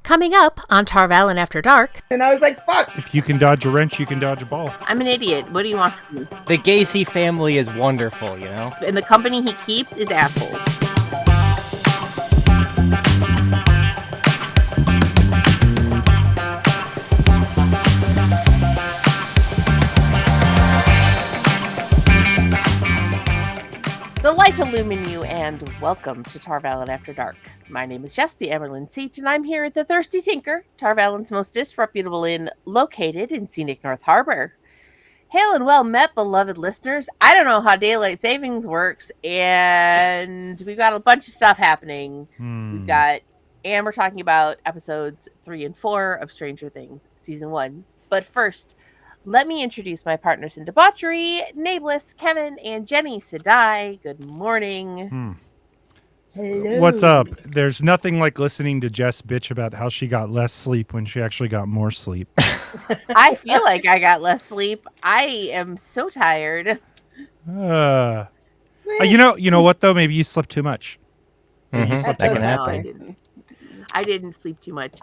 Coming up on Tarvalin After Dark. And I was like, fuck. If you can dodge a wrench, you can dodge a ball. I'm an idiot. What do you want from me? The Gacy family is wonderful, you know? And the company he keeps is assholes. The light illumine you, and welcome to Tarvalin After Dark. My name is Jess, the Emerald Seat, and I'm here at the Thirsty Tinker, Tarvalin's most disreputable inn, located in scenic North Harbor. Hail and well met, beloved listeners. I don't know how daylight savings works, and we've got a bunch of stuff happening. We're talking about episodes 3 and 4 of Stranger Things, Season 1. But first, let me introduce my partners in debauchery, Naebs, Kevin, and Jenny Sedai. Good morning. Hello. What's up? There's nothing like listening to Jess bitch about how she got less sleep when she actually got more sleep. I feel like I got less sleep. I am so tired. You know what though? Maybe you slept too much. That can happen. No, I didn't sleep too much.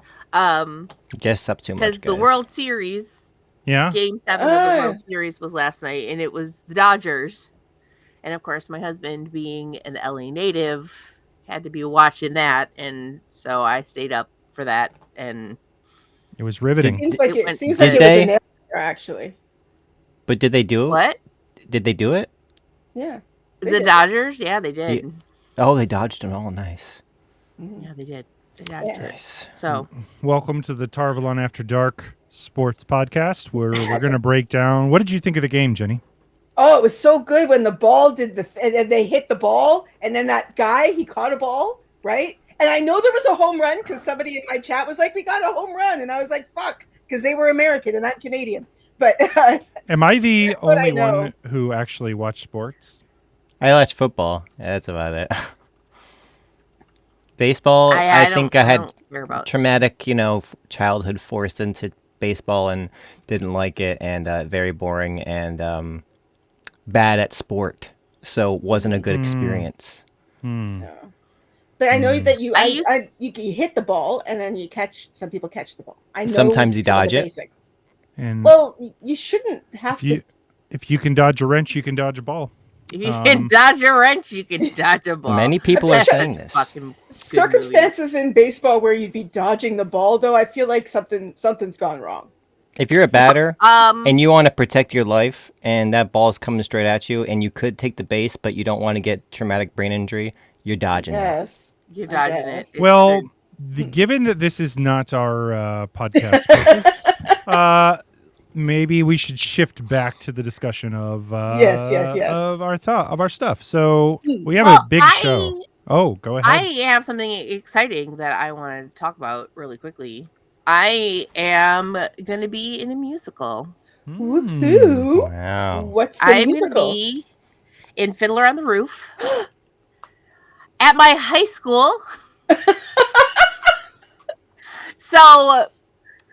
Jess slept too much, because the World Series. Yeah. Game 7 of the World Series was last night, and it was the Dodgers. And of course, my husband, being an LA native, had to be watching that, and so I stayed up for that. And it was riveting. Seems like it was a nail actually. But did they do it? What? Did they do it? Yeah. The Dodgers? Yeah, they did. They dodged them all. Nice. Yeah, they did. They dodged it. Nice. So, welcome to the Tarvalon After Dark Sports Podcast, where we're going to break down. What did you think of the game, Jenny? Oh, it was so good when the ball and they hit the ball, and then that guy, he caught a ball, right? And I know there was a home run because somebody in my chat was like, "We got a home run," and I was like, "Fuck," because they were American and I'm Canadian. But am I the only one who actually watched sports? I watched football. Yeah, that's about it. Baseball, I think I had traumatic, childhood forced into baseball and didn't like it, and very boring and bad at sport, so wasn't a good experience. No. But I know that you hit the ball and then some people catch the ball. I know sometimes you dodge it. Basics. And well, you shouldn't have to. If you can dodge a wrench, you can dodge a ball. If you can dodge a wrench, you can dodge a ball. Many people are saying this. Circumstances in baseball where you'd be dodging the ball, though, I feel like something's gone wrong. If you're a batter and you want to protect your life and that ball's coming straight at you and you could take the base, but you don't want to get traumatic brain injury, you're dodging it. You're dodging it. Well, given that this is not our podcast focus, maybe we should shift back to the discussion of yes. of our stuff. So we have a big show. Oh, go ahead. I have something exciting that I want to talk about really quickly. I am going to be in a musical. Woohoo! Wow. What's the musical? I'm going to be in Fiddler on the Roof at my high school. So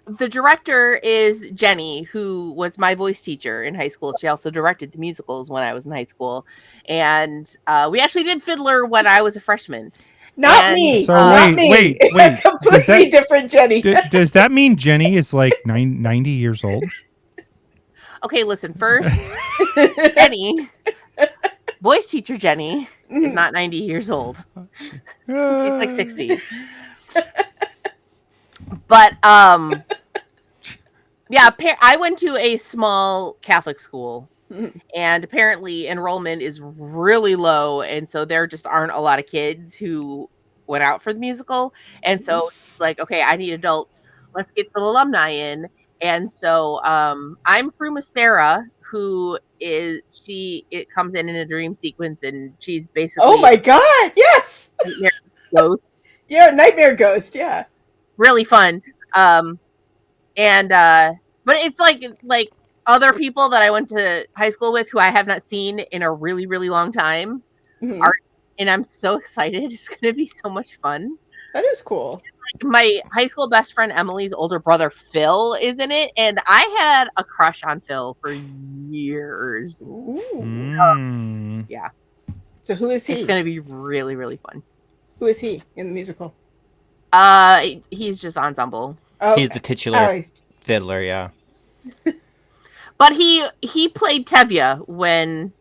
the director is Jenny, who was my voice teacher in high school. She also directed the musicals when I was in high school. And we actually did Fiddler when I was a freshman. Not me. So not me. Wait. Completely different Jenny. Does that mean Jenny is like 90 years old? Okay, listen. First, Jenny, voice teacher Jenny, is not 90 years old. She's like 60. But yeah, I went to a small Catholic school, and apparently enrollment is really low, and so there just aren't a lot of kids who went out for the musical. And so she's like, okay, I need adults. Let's get some alumni in. And so I'm Fruma Sarah, who it comes in a dream sequence, and she's basically oh my god, yes, nightmare ghost. Yeah, nightmare ghost, yeah, really fun. But it's like other people that I went to high school with who I have not seen in a really, really long time and I'm so excited. It's going to be so much fun. That is cool. My high school best friend Emily's older brother Phil is in it, and I had a crush on Phil for years. Yeah. So who is he? It's going to be really, really fun. Who is he in the musical? He's just ensemble. Oh, He's the titular fiddler, yeah. But he played Tevye when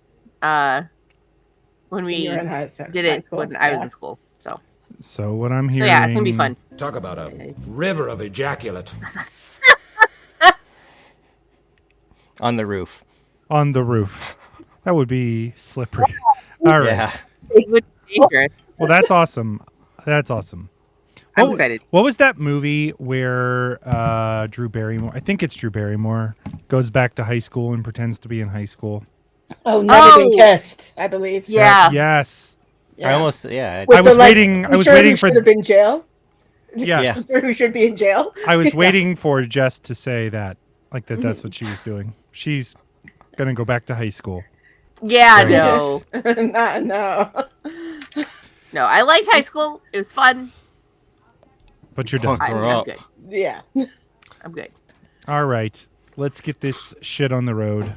we in did it when I was in school. So what I'm hearing... So yeah, it's going to be fun. Talk about a river of ejaculate. On the roof. On the roof. That would be slippery. All right. Yeah. It would be dangerous. Well, that's awesome. That's awesome. I'm excited. What was that movie where Drew Barrymore, I think it's Drew Barrymore, goes back to high school and pretends to be in high school? Oh, Never Been Kissed, I believe. Yeah. Yes. I almost, yeah. I was waiting for... should have been in jail? Yes. Who should be in jail? I was waiting for Jess to say that. Like that's what she was doing. She's going to go back to high school. Yeah, no. No. No, I liked high school. It was fun. But you're done. I'm good. Yeah. I'm good. All right. Let's get this shit on the road.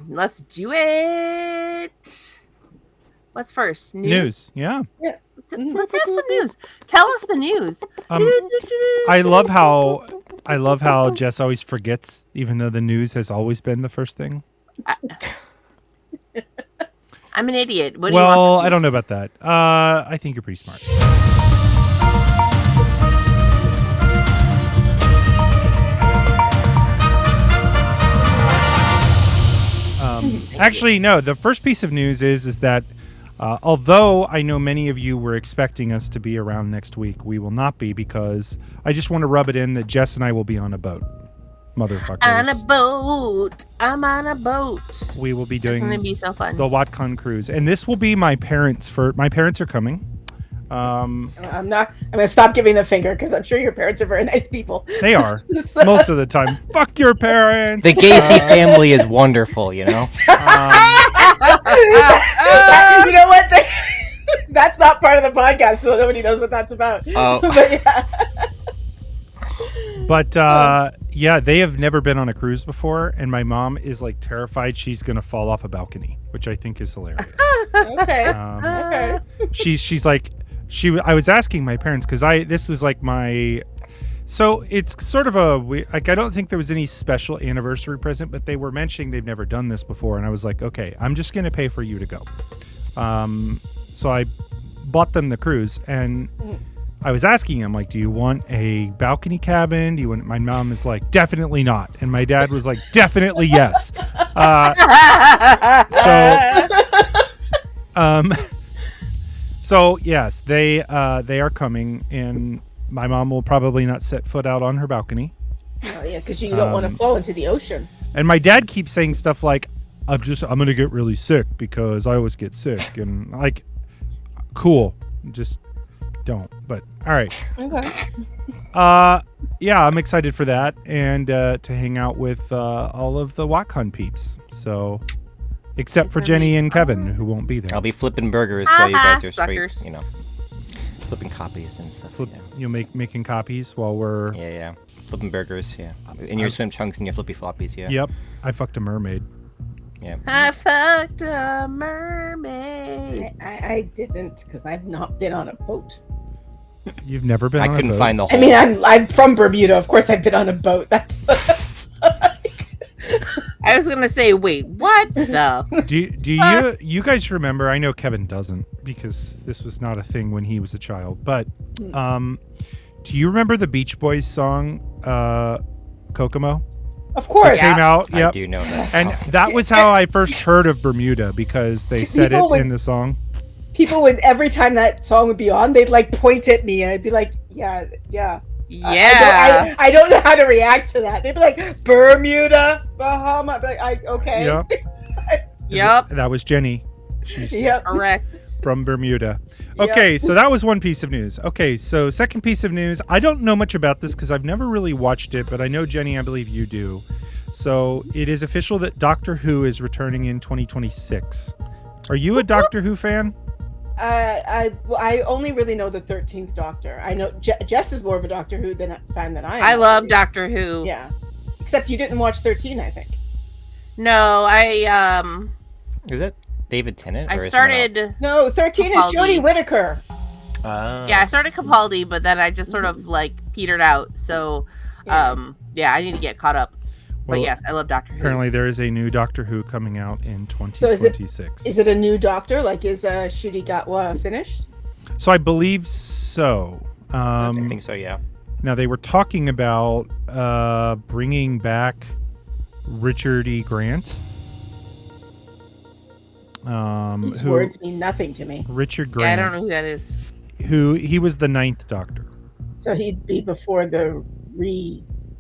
Let's do it. What's first? News. Yeah. Let's have some news. Tell us the news. I love how Jess always forgets, even though the news has always been the first thing. I'm an idiot. What do you want? Well, I don't know about that. I think you're pretty smart. Actually, no. The first piece of news is that although I know many of you were expecting us to be around next week, we will not be, because I just want to rub it in that Jess and I will be on a boat. Motherfuckers. On a boat. I'm on a boat. We will be doing It's going to be so fun. the WatCon cruise. And this will be my parents' my parents are coming. I'm going to stop giving the finger because I'm sure your parents are very nice people. They are. Most of the time. Fuck your parents. The Gacy family is wonderful, you know? You know what? That's not part of the podcast, so nobody knows what that's about. Oh. But yeah. Yeah, they have never been on a cruise before, and my mom is like terrified she's gonna fall off a balcony, which I think is hilarious. Okay. Okay. She's like, I was asking my parents because this was like my, so it's sort of I don't think there was any special anniversary present, but they were mentioning they've never done this before, and I was like, okay, I'm just gonna pay for you to go. So I bought them the cruise, and I was asking him, like, do you want a balcony cabin? Do you want? My mom is like, definitely not, and my dad was like, definitely yes. So yes, they are coming, and my mom will probably not set foot out on her balcony. Oh yeah, because you don't want to fall into the ocean. And my dad keeps saying stuff like, I'm gonna get really sick because I always get sick, and like, cool, just don't. But all right. Okay. Yeah, I'm excited for that, and to hang out with all of the WatCon peeps. So, except for Jenny and Kevin, who won't be there. I'll be flipping burgers while you guys are suckers. straight, flipping copies and stuff. You'll making copies while we're... Yeah. Flipping burgers, yeah. In your swim trunks and your flippy floppies, yeah. Yep. I fucked a mermaid. Yeah. I fucked a mermaid. I didn't, because I've not been on a boat. You've never been on a boat? I couldn't find the whole... I mean, I'm from Bermuda. Of course I've been on a boat. That's... I was gonna say, wait, what the? Do you guys remember? I know Kevin doesn't, because this was not a thing when he was a child. But do you remember the Beach Boys song "Kokomo"? Of course, it came out. Yep. I do know that song. And that was how I first heard of Bermuda, because they said it in the song. People would, every time that song would be on, they'd like point at me, and I'd be like, yeah. Yeah. I don't know how to react to that. They'd be like, Bermuda, Bahama. I'd be like, okay. Yep. Yep. That was Jenny. She's Correct. from Bermuda. Okay, so that was one piece of news. Okay, so second piece of news. I don't know much about this because I've never really watched it, but I know, Jenny, I believe you do. So it is official that Doctor Who is returning in 2026. Are you a Doctor Who fan? I only really know the 13th Doctor. I know Jess is more of a Doctor Who fan than I am. I love Doctor Who. Yeah. Except you didn't watch 13, I think. No, Is it David Tennant? I started... No, 13 is Jodie Whittaker. Yeah, I started Capaldi, but then I just sort of like petered out. So, yeah, I need to get caught up. But yes, I love Doctor Who. Apparently, there is a new Doctor Who coming out in 2026. So is it a new Doctor? Like, is Ncuti Gatwa finished? So I believe so. I think so, yeah. Now, they were talking about bringing back Richard E. Grant. These words mean nothing to me. Richard Grant. Yeah, I don't know who that is. He was the 9th Doctor. So he'd be before the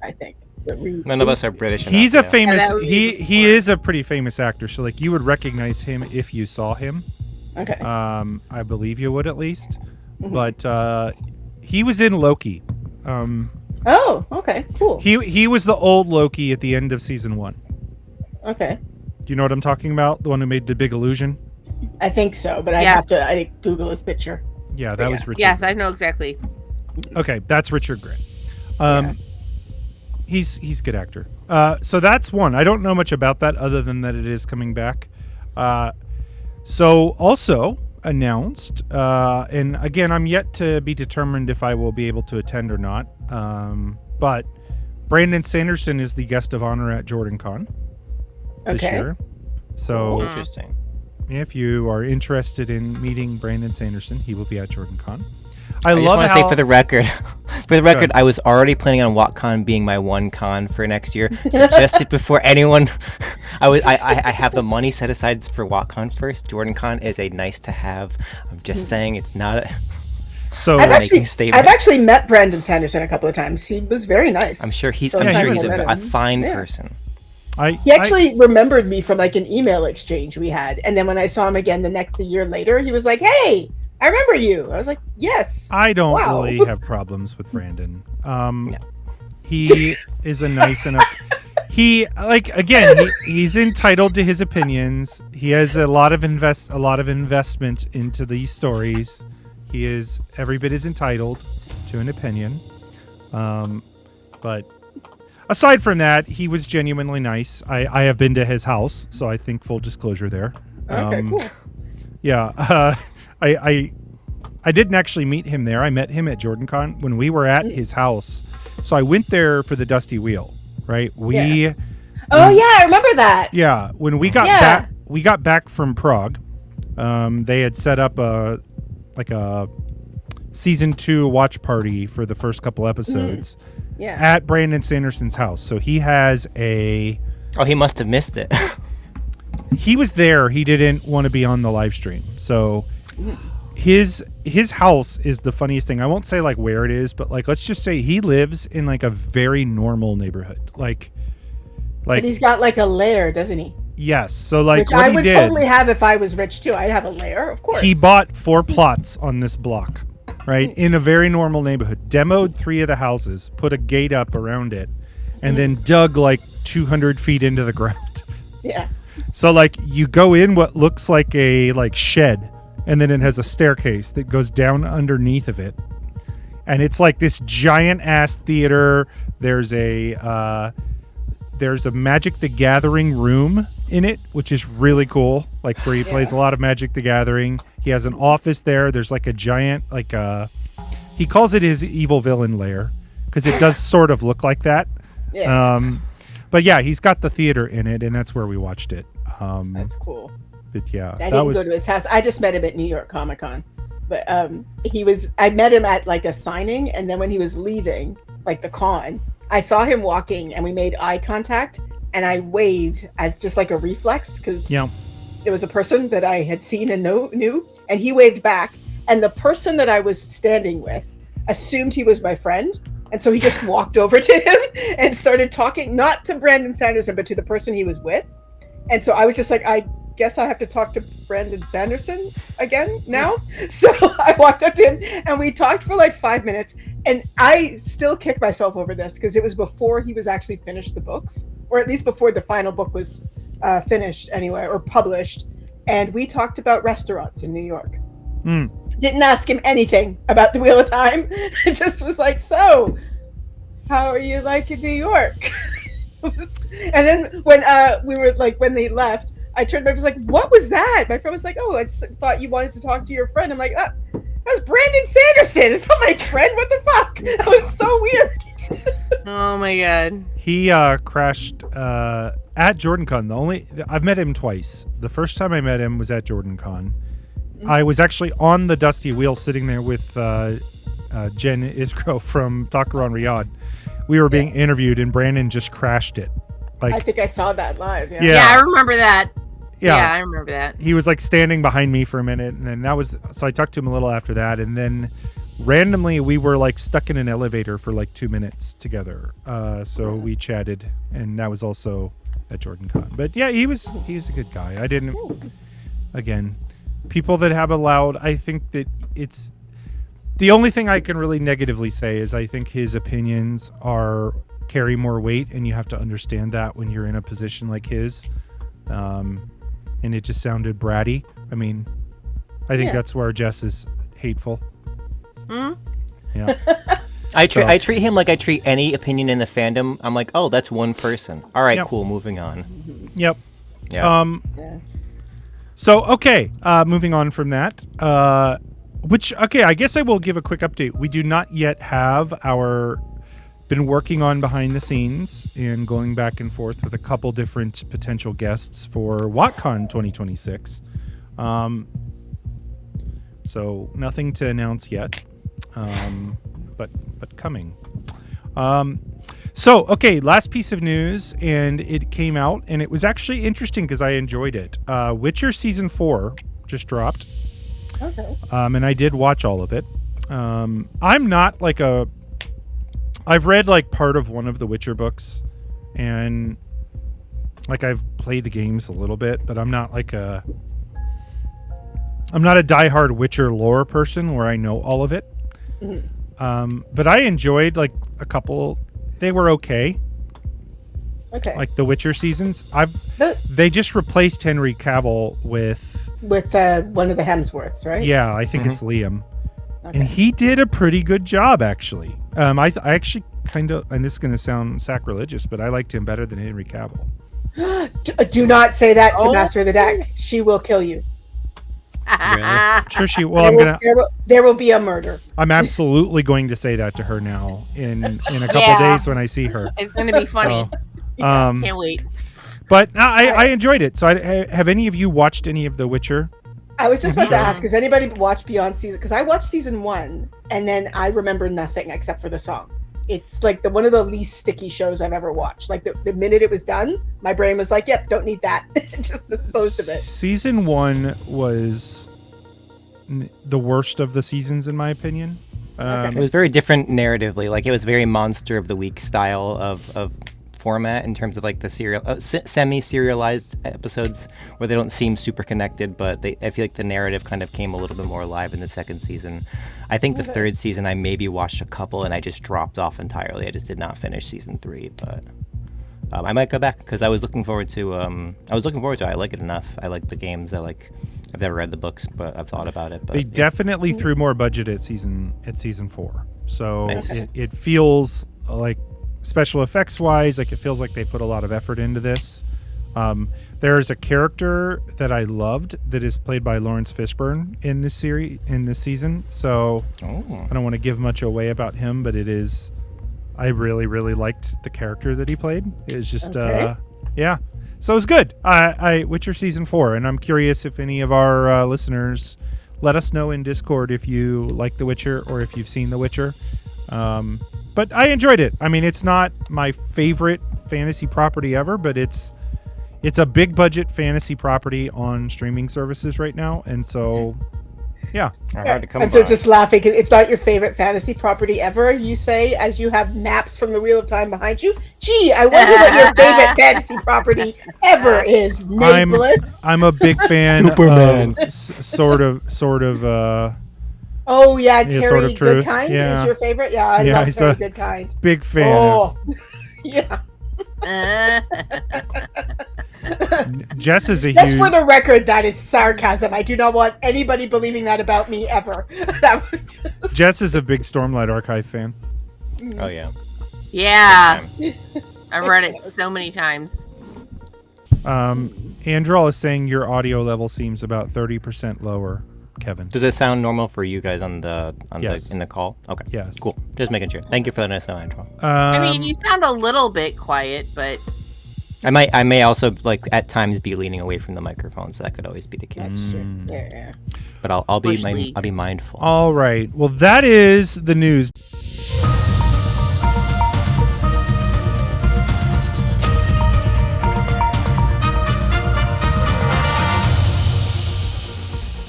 I think. None of us are British enough. He's a famous. Yeah, he is a pretty famous actor. So like you would recognize him if you saw him. Okay. I believe you would at least. Mm-hmm. But he was in Loki. Oh, okay, cool. He was the old Loki at the end of season 1. Okay. Do you know what I'm talking about? The one who made the big illusion? I think so, but I have to Google his picture. Yeah, that was Richard. Yes, I know exactly. Okay, that's Richard Grant. He's a good actor. So that's one. I don't know much about that other than that it is coming back. So also announced, and again, I'm yet to be determined if I will be able to attend or not. But Brandon Sanderson is the guest of honor at JordanCon this year. So interesting. If you are interested in meeting Brandon Sanderson, he will be at JordanCon. I just want to say for the record, I was already planning on WatCon being my one con for next year. So just before anyone, I have the money set aside for WatCon first. JordanCon is a nice to have. I'm just saying it's not a... So I've actually met Brandon Sanderson a couple of times. He was very nice. I'm sure he's a fine person. He actually remembered me from like an email exchange we had, and then when I saw him again the year later, he was like, "Hey, I remember you." I was like, "Yes." I don't really have problems with Brandon. He is a nice enough. He's entitled to his opinions. He has a lot of investment into these stories. He is every bit as entitled to an opinion. But aside from that, he was genuinely nice. I have been to his house, so I think full disclosure there. Okay, cool. Yeah, I didn't actually meet him there. I met him at JordanCon when we were at his house. So I went there for the Dusty Wheel, right? I remember that. Yeah, when we got back from Prague, they had set up a season 2 watch party for the first couple episodes. At Brandon Sanderson's house. So he has he must have missed it. He was there. He didn't want to be on the live stream. So his house is the funniest thing. I won't say like where it is, but like let's just say he lives in like a very normal neighborhood. Like but he's got like a lair, doesn't he? Yes. So like which I would totally have if I was rich too. I'd have a lair, of course. He bought 4 plots on this block. Right, in a very normal neighborhood, demoed 3 of the houses, put a gate up around it, and then dug like 200 feet into the ground. Yeah. So like you go in what looks like a shed, and then it has a staircase that goes down underneath of it, and it's like this giant ass theater. There's a Magic the Gathering room in it, which is really cool. Like where he plays a lot of Magic the Gathering. He has an office there. There's like a giant, he calls it his evil villain lair because it does sort of look like that. Yeah. But yeah, he's got the theater in it, and that's where we watched it. That's cool. But yeah, I didn't go to his house. I just met him at New York Comic Con. But I met him at like a signing, and then when he was leaving, like the con, I saw him walking, and we made eye contact, and I waved as just like a reflex because it was a person that I had seen and knew, and he waved back, and the person that I was standing with assumed he was my friend, and so he just walked over to him and started talking, not to Brandon Sanderson, but to the person he was with. And so I was just like, I guess I have to talk to Brandon Sanderson again now. So I walked up to him and we talked for like 5 minutes, and I still kick myself over this because it was before he was actually finished the books, or at least before the final book was finished anyway, or published. And we talked about restaurants in New York. Didn't ask him anything about the Wheel of Time. It just was like, so how are you like in New York? And then when we were like, when they left, I turned to my friend, was like, what was that? My friend was like, oh, I just thought you wanted to talk to your friend. I'm like, That's Brandon Sanderson. It's not my friend. What the fuck? That was so weird. Oh my god. He crashed at JordanCon. I've met him twice. The first time I met him was at JordanCon. I was actually on the Dusty Wheel sitting there with Jen Isgro from Takaran Riyadh. We were being interviewed, and Brandon just crashed it. I think I saw that live. Yeah, I remember that. Yeah, I remember that. He was like standing behind me for a minute, and then so I talked to him a little after that, and then randomly we were like stuck in an elevator for like 2 minutes together. So we chatted, and that was also at JordanCon. But yeah, he was a good guy. I didn't. Again, people that have allowed, I think that it's the only thing I can really negatively say is I think his opinions carry more weight, and you have to understand that when you're in a position like his. And it just sounded bratty. I mean, I think that's where Jess is hateful. Yeah. I treat him like I treat any opinion in the fandom. I'm like, oh, that's one person. All right, cool. Moving on. Yep. Yeah. So, okay. Moving on from that. I guess I will give a quick update. We do not yet have been working on behind the scenes and going back and forth with a couple different potential guests for WatCon 2026. So nothing to announce yet, but coming. Last piece of news, and it came out, and it was actually interesting because I enjoyed it. Witcher Season 4 just dropped. Okay. And I did watch all of it. I'm not like I've read like part of one of the Witcher books, and like I've played the games a little bit, but I'm not a diehard Witcher lore person where I know all of it. But I enjoyed like a couple. They were okay. Okay. Like the Witcher seasons. They just replaced Henry Cavill with one of the Hemsworths, right? Yeah, I think it's Liam. Okay. And he did a pretty good job, actually. I actually kind of, and this is going to sound sacrilegious, but I liked him better than Henry Cavill. Do not say that to Master of the Deck. She will kill you. Really? Sure she will. There will be a murder. I'm absolutely going to say that to her now in a couple days when I see her. It's going to be funny. So, can't wait. But I enjoyed it. So have any of you watched any of The Witcher? I was just about to ask, has anybody watched beyond season? Because I watched season 1, and then I remember nothing except for the song. It's like one of the least sticky shows I've ever watched. Like the minute it was done, my brain was like, "Yep, don't need that." Just disposed of it. Season 1 was the worst of the seasons, in my opinion. It was very different narratively. Like it was very Monster of the Week style of format in terms of like the semi-serialized episodes where they don't seem super connected, but I feel like the narrative kind of came a little bit more alive in the second season. I think the third season I maybe watched a couple and I just dropped off entirely. I just did not finish season 3, but I might go back because I was looking forward to it. I like it enough. I like the games. I've never read the books, but I've thought about it. But they definitely threw more budget at season 4, so nice. It feels like special effects wise, like it feels like they put a lot of effort into this. There's a character that I loved that is played by Lawrence Fishburne in this season. So I don't want to give much away about him, but I really, really liked the character that he played. It was just, yeah. So it was good. Witcher Season 4, and I'm curious if any of our listeners let us know in Discord if you like The Witcher or if you've seen The Witcher. But I enjoyed it. I mean, it's not my favorite fantasy property ever, but it's a big budget fantasy property on streaming services right now, and so yeah. I'm so just laughing because it's not your favorite fantasy property ever. You say as you have maps from the Wheel of Time behind you. Gee, I wonder what your favorite fantasy property ever is. Naebs. I'm a big fan. Superman. Sort of. Oh yeah, Terry sort of Goodkind is your favorite. Yeah, I love Terry Goodkind. Big fan. Oh, yeah. Jess is Just for the record, that is sarcasm. I do not want anybody believing that about me ever. Jess is a big Stormlight Archive fan. Oh yeah. Yeah. I've read it so many times. Androl is saying your audio level seems about 30% lower. Kevin. Does it sound normal for you guys on Yes. in the call? Okay. Yes. Cool. Just making sure. Thank you for letting us know, Angela. I mean, you sound a little bit quiet, but I may also at times be leaning away from the microphone, so that could always be the case. That's true. Yeah. But I'll be mindful. All right. Well, that is the news.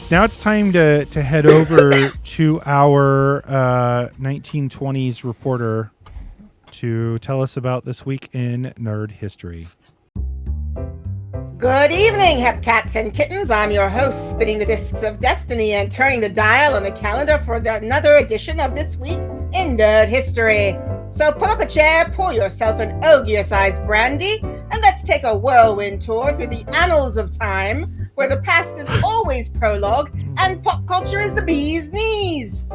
Now it's time to head over to our 1920s reporter to tell us about this week in nerd history. Good evening, hepcats and kittens. I'm your host, spinning the discs of destiny and turning the dial on the calendar for another edition of This Week in Nerd History. So pull up a chair, pour yourself an Ogier-sized brandy, and let's take a whirlwind tour through the annals of time, where the past is always prologue and pop culture is the bee's knees.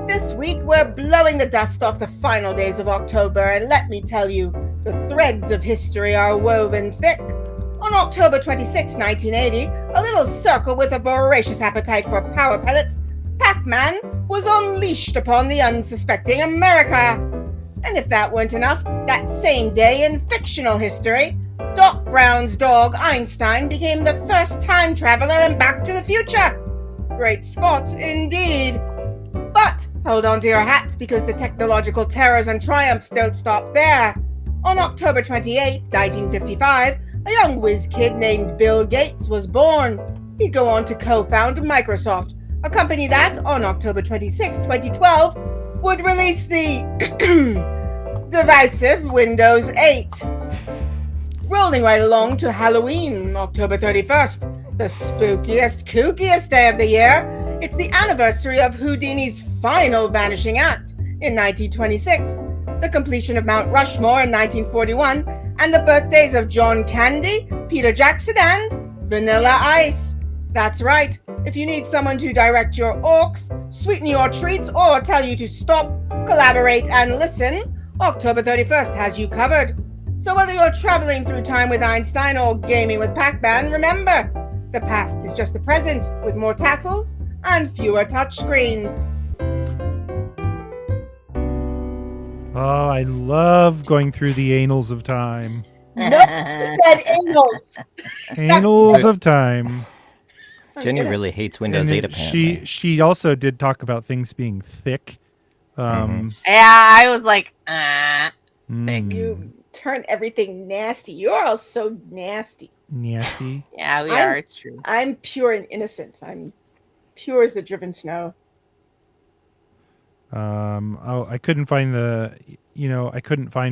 This week, we're blowing the dust off the final days of October, and let me tell you, the threads of history are woven thick. On October 26, 1980, a little circle with a voracious appetite for power pellets, Pac-Man, was unleashed upon the unsuspecting America. And if that weren't enough, that same day in fictional history, Doc Brown's dog Einstein became the first time traveler in Back to the Future. Great Scott, indeed. But hold on to your hats, because the technological terrors and triumphs don't stop there. On October 28, 1955, a young whiz kid named Bill Gates was born. He'd go on to co-found Microsoft, a company that, on October 26, 2012, would release the divisive Windows 8. Rolling right along to Halloween, October 31st, the spookiest, kookiest day of the year. It's the anniversary of Houdini's final vanishing act in 1926, the completion of Mount Rushmore in 1941, and the birthdays of John Candy, Peter Jackson, and Vanilla Ice. That's right. If you need someone to direct your orcs, sweeten your treats, or tell you to stop, collaborate, and listen, October 31st has you covered. So whether you're traveling through time with Einstein or gaming with Pac-Man, remember, the past is just the present, with more tassels and fewer touchscreens. Oh, I love going through the annals of time. Nope, said annals. Annals of time. Jenny really hates Windows 8, apparently. She also did talk about things being thick. Yeah, I was like, thick. You turn everything nasty. You're all so nasty. Nasty. Yeah, we are. It's true. I'm pure and innocent. I'm pure as the driven snow. I couldn't find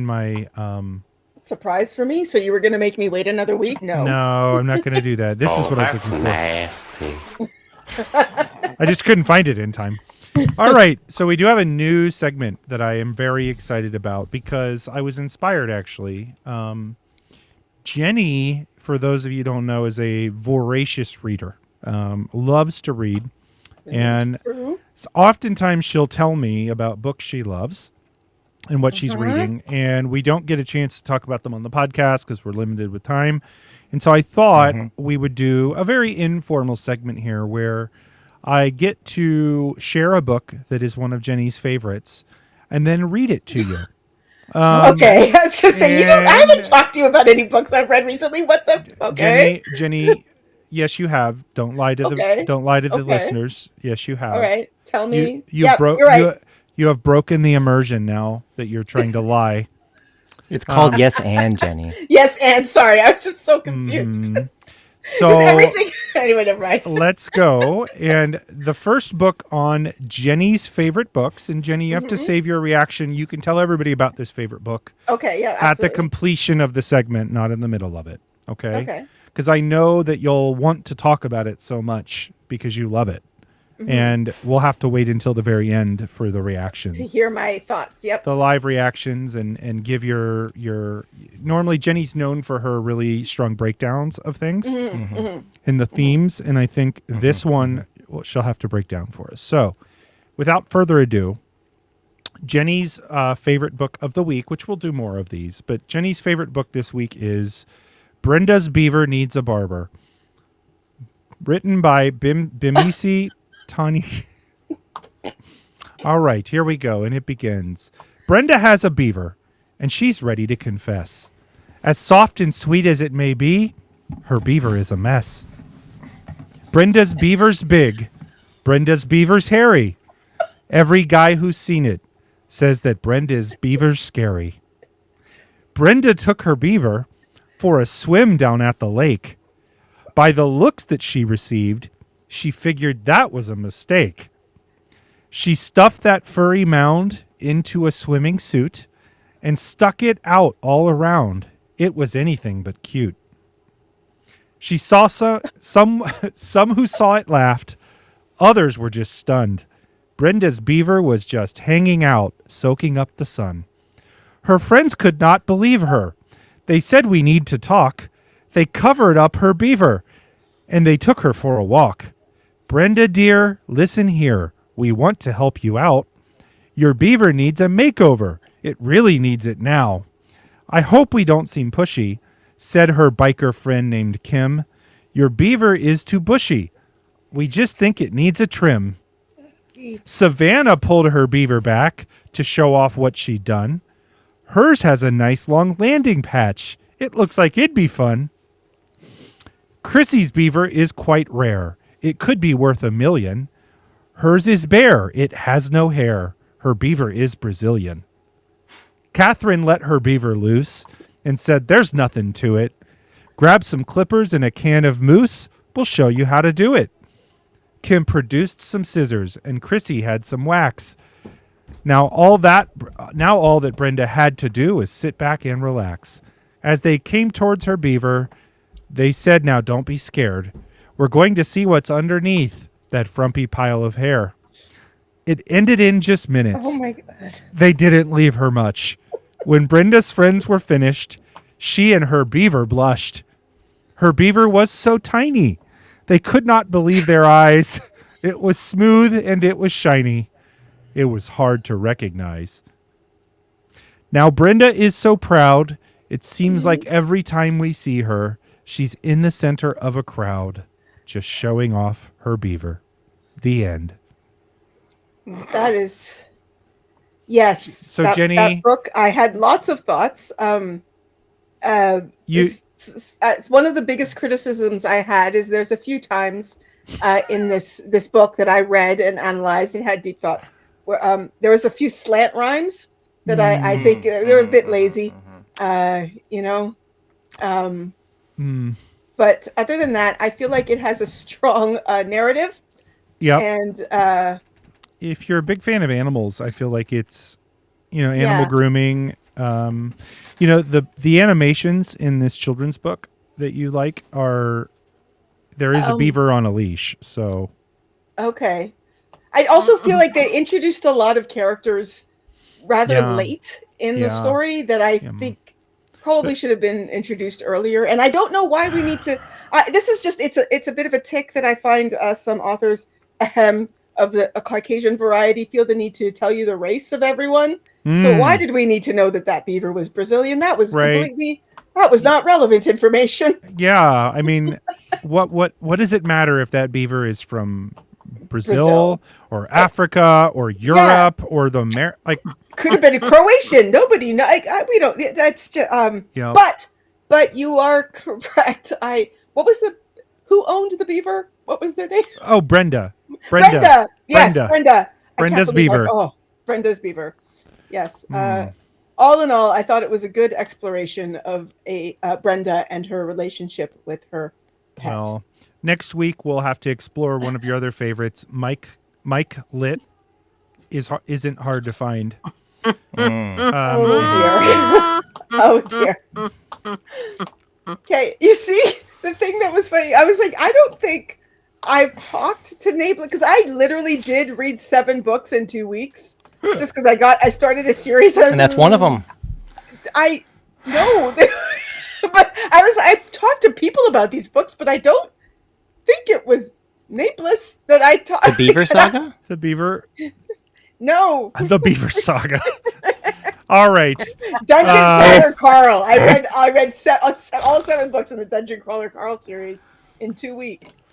my surprise for me. So you were going to make me wait another week? No, I'm not going to do that. This is what I was looking nasty. for. I just couldn't find it in time. All right, so we do have a new segment that I am very excited about because I was inspired, actually. Jenny, for those of you who don't know, is a voracious reader, loves to read, and oftentimes she'll tell me about books she loves and what she's reading, and we don't get a chance to talk about them on the podcast because we're limited with time. And so I thought we would do a very informal segment here where I get to share a book that is one of Jenny's favorites and then read it to you. Okay, I was going to say, I haven't talked to you about any books I've read recently. What the? Okay. Jenny, yes, you have. Don't lie to the listeners. Yes, you have. All right. Tell me. You're right. You have broken the immersion now that you're trying to lie. It's called Yes and, Jenny. Yes and, sorry. I was just so confused. So everything. Anyway, never mind. Let's go. And the first book on Jenny's favorite books, and Jenny, you have to save your reaction. You can tell everybody about this favorite book. Okay, yeah, absolutely. At the completion of the segment, not in the middle of it. Okay? Okay. Because I know that you'll want to talk about it so much because you love it. And we'll have to wait until the very end for the reactions. To hear my thoughts, yep. The live reactions and give your... Normally, Jenny's known for her really strong breakdowns of things and the themes. And I think this one she'll have to break down for us. So, without further ado, Jenny's favorite book of the week, which we'll do more of these, but Jenny's favorite book this week is Brenda's Beaver Needs a Barber. Written by Bimisi Tanya. All right, here we go, and it begins. Brenda has a beaver, and she's ready to confess. As soft and sweet as it may be, her beaver is a mess. Brenda's beaver's big. Brenda's beaver's hairy. Every guy who's seen it says that Brenda's beaver's scary. Brenda took her beaver for a swim down at the lake. By the looks that she received, she figured that was a mistake. She stuffed that furry mound into a swimming suit and stuck it out all around. It was anything but cute. She saw some who saw it laughed. Others were just stunned. Brenda's beaver was just hanging out, soaking up the sun. Her friends could not believe her. They said we need to talk. They covered up her beaver, and they took her for a walk. Brenda, dear, listen here. We want to help you out. Your beaver needs a makeover. It really needs it now. I hope we don't seem pushy, said her biker friend named Kim. Your beaver is too bushy. We just think it needs a trim. Savannah pulled her beaver back to show off what she'd done. Hers has a nice long landing patch. It looks like it'd be fun. Chrissy's beaver is quite rare. It could be worth $1 million. Hers is bare. It has no hair. Her beaver is Brazilian. Catherine let her beaver loose and said, there's nothing to it. Grab some clippers and a can of mousse. We'll show you how to do it. Kim produced some scissors and Chrissy had some wax. Now all that Brenda had to do was sit back and relax. As they came towards her beaver, they said, now don't be scared. We're going to see what's underneath that frumpy pile of hair. It ended in just minutes. Oh my God. They didn't leave her much. When Brenda's friends were finished, she and her beaver blushed. Her beaver was so tiny. They could not believe their eyes. It was smooth and it was shiny. It was hard to recognize. Now Brenda is so proud. It seems like every time we see her, she's in the center of a crowd, just showing off her beaver. The end. That is, yes. So Jenny, that book, I had lots of thoughts. It's one of the biggest criticisms I had is there's a few times in this book that I read and analyzed and had deep thoughts where there was a few slant rhymes that I think they're a bit lazy, But other than that, I feel like it has a strong narrative. Yeah. And if you're a big fan of animals, I feel like it's, animal grooming. The animations in this children's book that you like there is a beaver on a leash. So. Okay. I also feel like they introduced a lot of characters rather late in the story that I think probably should have been introduced earlier. And I don't know why we need to, this is just, it's a bit of a tick that I find some authors of a Caucasian variety feel the need to tell you the race of everyone. So why did we need to know that beaver was Brazilian? That was that was not relevant information. Yeah. I mean, what does it matter if that beaver is from Brazil or Africa or Europe or the could have been a Croatian. Nobody know. We don't. That's just. But you are correct. Who owned the beaver? What was their name? Oh, Brenda. Yes, Brenda. Brenda's beaver. Brenda's beaver. Yes. All in all, I thought it was a good exploration of Brenda and her relationship with her pet. Well, next week we'll have to explore one of your other favorites. Mike Lit isn't hard to find. Oh dear. Okay, you see the thing that was funny. I was like, I don't think I've talked to Naebs because I literally did read 7 books in 2 weeks. Just because I started a series, and that's one of them. I know, but I talked to people about these books, but I don't think it was Naebs that I talked. The Beaver Saga. The Beaver. No. The Beaver Saga. All right. Dungeon Crawler Carl. I read all 7 books in the Dungeon Crawler Carl series in 2 weeks.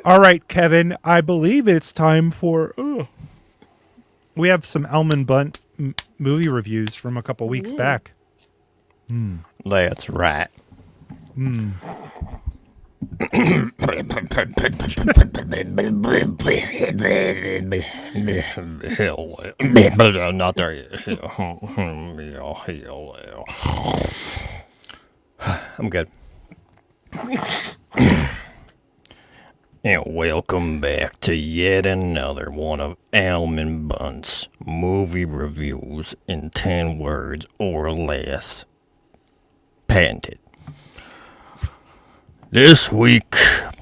All right, Kevin, I believe it's time for... we have some Almond Bunt movie reviews from a couple weeks back. That's right. Not there yet. I'm good. And welcome back to yet another one of Almond Bunt's movie reviews in 10 words or less. Patented. This week,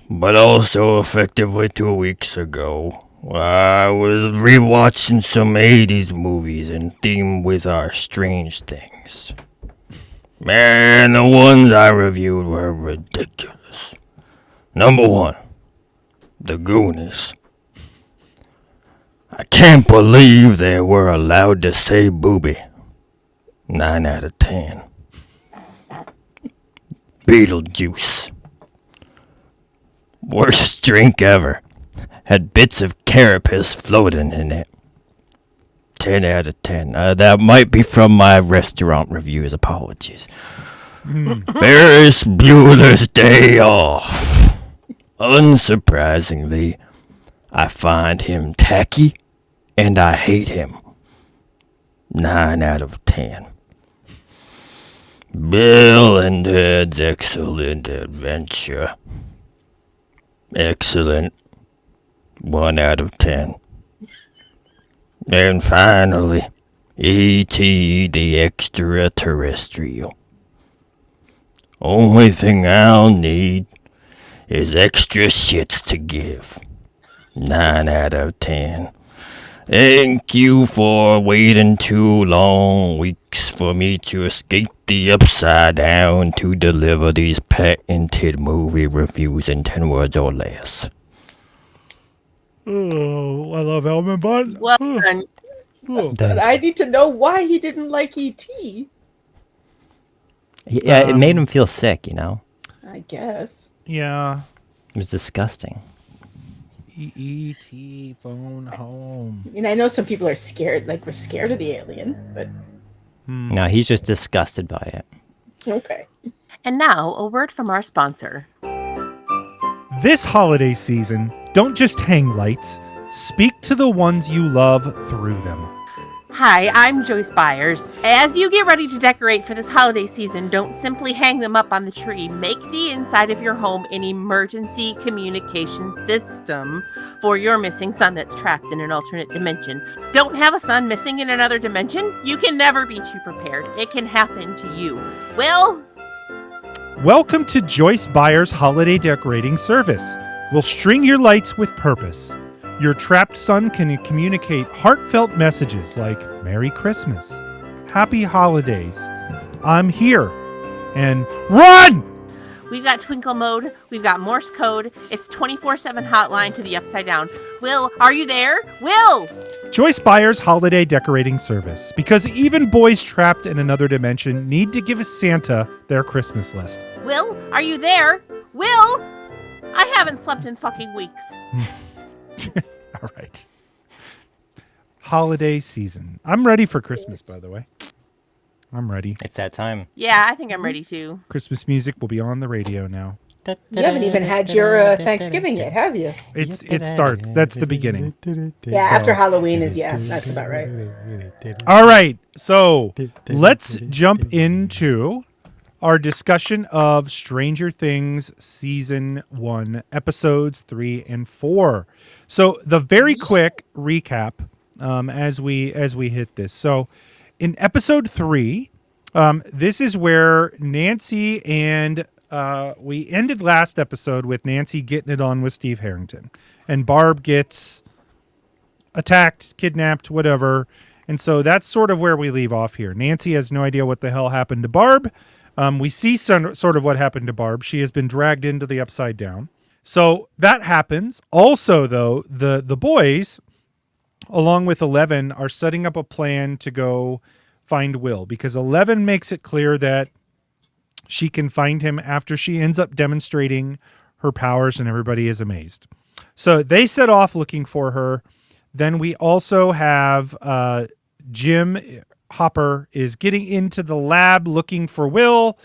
but also effectively 2 weeks ago, I was rewatching some 80s movies in theme with our strange things. Man, the ones I reviewed were ridiculous. Number 1. The Goonies. I can't believe they were allowed to say booby. 9 out of 10. Beetlejuice. Worst drink ever. Had bits of carapace floating in it. 10 out of 10. That might be from my restaurant reviews. Apologies. Ferris Bueller's Day Off. Unsurprisingly, I find him tacky, and I hate him. 9 out of 10. Bill and Ted's Excellent Adventure. Excellent. 1 out of 10. And finally, E.T. the Extraterrestrial. Only thing I'll need is extra shits to give. 9 out of 10. Thank you for waiting 2 long weeks for me to escape the upside down to deliver these patented movie reviews in 10 words or less. Oh, I love Almond Bunt. Well done. But I need to know why he didn't like E.T. Yeah, it made him feel sick, you know? I guess. Yeah. It was disgusting. E.T. phone home. I mean, I know some people are scared, like we're scared of the alien, but No, he's just disgusted by it. okay. And now, a word from our sponsor. This holiday season, don't just hang lights. Speak to the ones you love through them. Hi, I'm Joyce Byers. As you get ready to decorate for this holiday season, don't simply hang them up on the tree. Make the inside of your home an emergency communication system for your missing son that's trapped in an alternate dimension. Don't have a son missing in another dimension? You can never be too prepared. It can happen to you. Well, Welcome to Joyce Byers' holiday decorating service. We'll string your lights with purpose. Your trapped son can communicate heartfelt messages like Merry Christmas, Happy Holidays, I'm here, and run! we've got twinkle mode. We've got Morse code. It's 24/7 hotline to the upside down. Will, are you there? Will! Joyce Byers' holiday decorating service. Because even boys trapped in another dimension need to give Santa their Christmas list. Will, are you there? Will! I haven't slept in fucking weeks. All right. Holiday season. I'm ready for Christmas, by the way. I'm ready. It's that time. Yeah, I think I'm ready too. Christmas music will be on the radio now. You haven't even had your Thanksgiving yet, have you? It starts. That's the beginning. Yeah, after Halloween is, that's about right. All right. So let's jump into our discussion of Stranger Things Season 1, Episodes 3 and 4. So the very quick recap as we hit this. So in Episode 3, this is where Nancy and we ended last episode with Nancy getting it on with Steve Harrington. And Barb gets attacked, kidnapped, whatever. And so that's sort of where we leave off here. Nancy has no idea what the hell happened to Barb. We see sort of what happened to Barb. She has been dragged into the Upside Down. So that happens. Also, though, the boys, along with 11, are setting up a plan to go find Will. Because 11 makes it clear that she can find him after she ends up demonstrating her powers and everybody is amazed. So they set off looking for her. Then we also have Jim Hopper is getting into the lab looking for Will.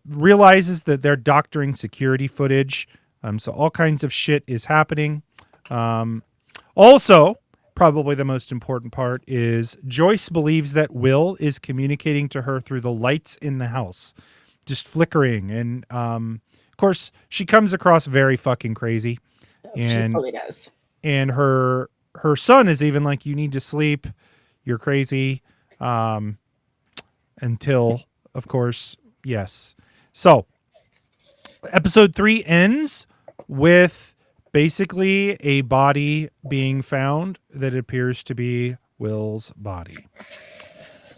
Realizes that they're doctoring security footage. So all kinds of shit is happening. Also, probably the most important part is Joyce believes that Will is communicating to her through the lights in the house, just flickering. And of course, she comes across very fucking crazy. She fully does. And her son is even like, you need to sleep. You're crazy. Until, of course, yes. So, episode 3 ends with basically a body being found that appears to be Will's body.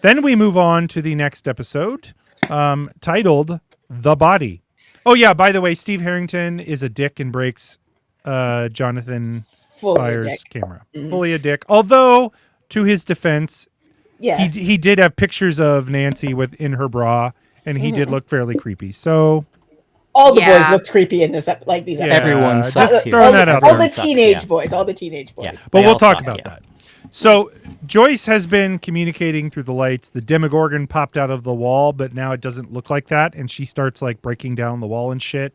Then we move on to the next episode, titled The Body. Oh, yeah, by the way, Steve Harrington is a dick and breaks Jonathan Byers' camera. Fully a dick. Although, to his defense, yes, he did have pictures of Nancy in her bra, and he did look fairly creepy. So all the boys looked creepy in this, like these episodes. Everyone sucks just here. throwing that out all there. the teenage boys, all the teenage boys. Yeah, but we'll talk about that. So Joyce has been communicating through the lights. The Demogorgon popped out of the wall, but now it doesn't look like that, and she starts like breaking down the wall and shit.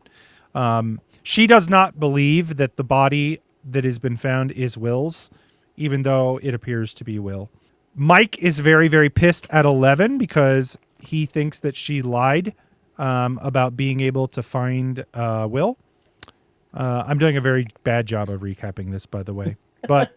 She does not believe that the body that has been found is Will's, even though it appears to be Will. Mike is very, very pissed at 11 because he thinks that she lied about being able to find Will. I'm doing a very bad job of recapping this, by the way. But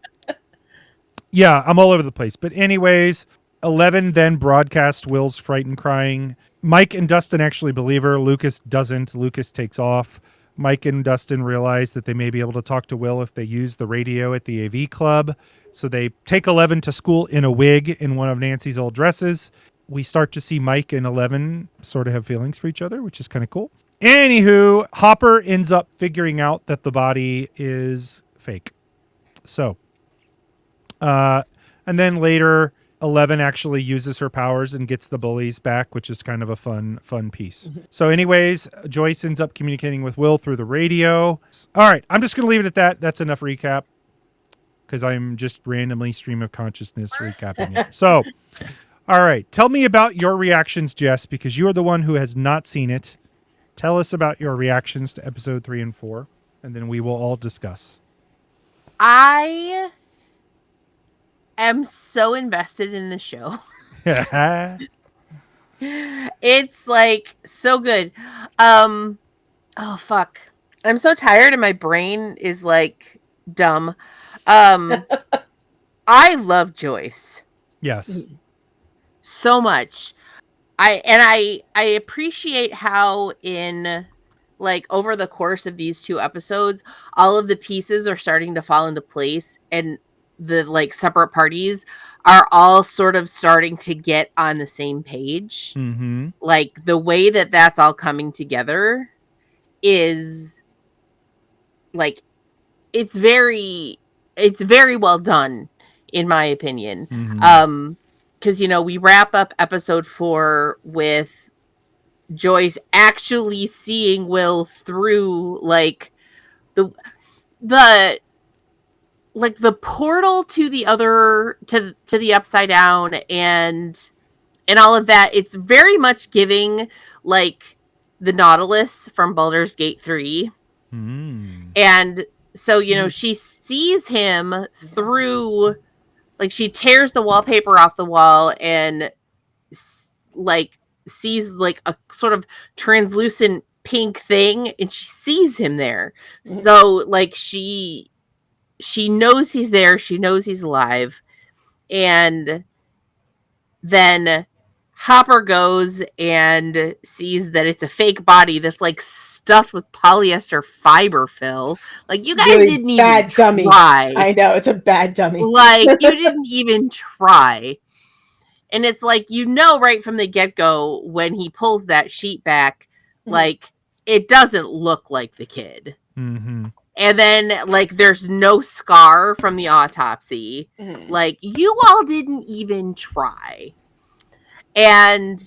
yeah, I'm all over the place. But anyways, 11 then broadcasts Will's frightened crying. Mike and Dustin actually believe her. Lucas doesn't. Lucas takes off. Mike and Dustin realize that they may be able to talk to Will if they use the radio at the AV club. So they take 11 to school in a wig in one of Nancy's old dresses. We start to see Mike and 11 sort of have feelings for each other, which is kind of cool. Anywho, Hopper ends up figuring out that the body is fake. So, and then later, 11 actually uses her powers and gets the bullies back, which is kind of a fun piece. So anyways, Joyce ends up communicating with Will through the radio. All right, I'm just going to leave it at that. That's enough recap because I'm just randomly stream of consciousness recapping it. So, all right, tell me about your reactions, Jess, because you are the one who has not seen it. Tell us about your reactions to episode 3 and 4, and then we will all discuss. I am so invested in the show. It's like so good. Oh fuck. I'm so tired and my brain is like dumb. I love Joyce. Yes. So much. I appreciate how in like over the course of these 2 episodes, all of the pieces are starting to fall into place and the like separate parties are all sort of starting to get on the same page. Mm-hmm. Like the way that that's all coming together is like it's very well done in my opinion. Mm-hmm. Because you know we wrap up episode 4 with Joyce actually seeing Will through like the like the portal to the other to the upside down and all of that. It's very much giving like the Nautilus from Baldur's Gate 3. And so you know she sees him through, like she tears the wallpaper off the wall and like sees like a sort of translucent pink thing and she sees him there. So like she knows he's there, she knows he's alive. And then Hopper goes and sees that it's a fake body that's like stuffed with polyester fiber fill. Like you guys really didn't even try. I know, it's a bad dummy. Like you didn't even try. And it's like, you know, right from the get-go, when he pulls that sheet back, like, it doesn't look like the kid. Mm-hmm. And then, like, there's no scar from the autopsy. Like, you all didn't even try. And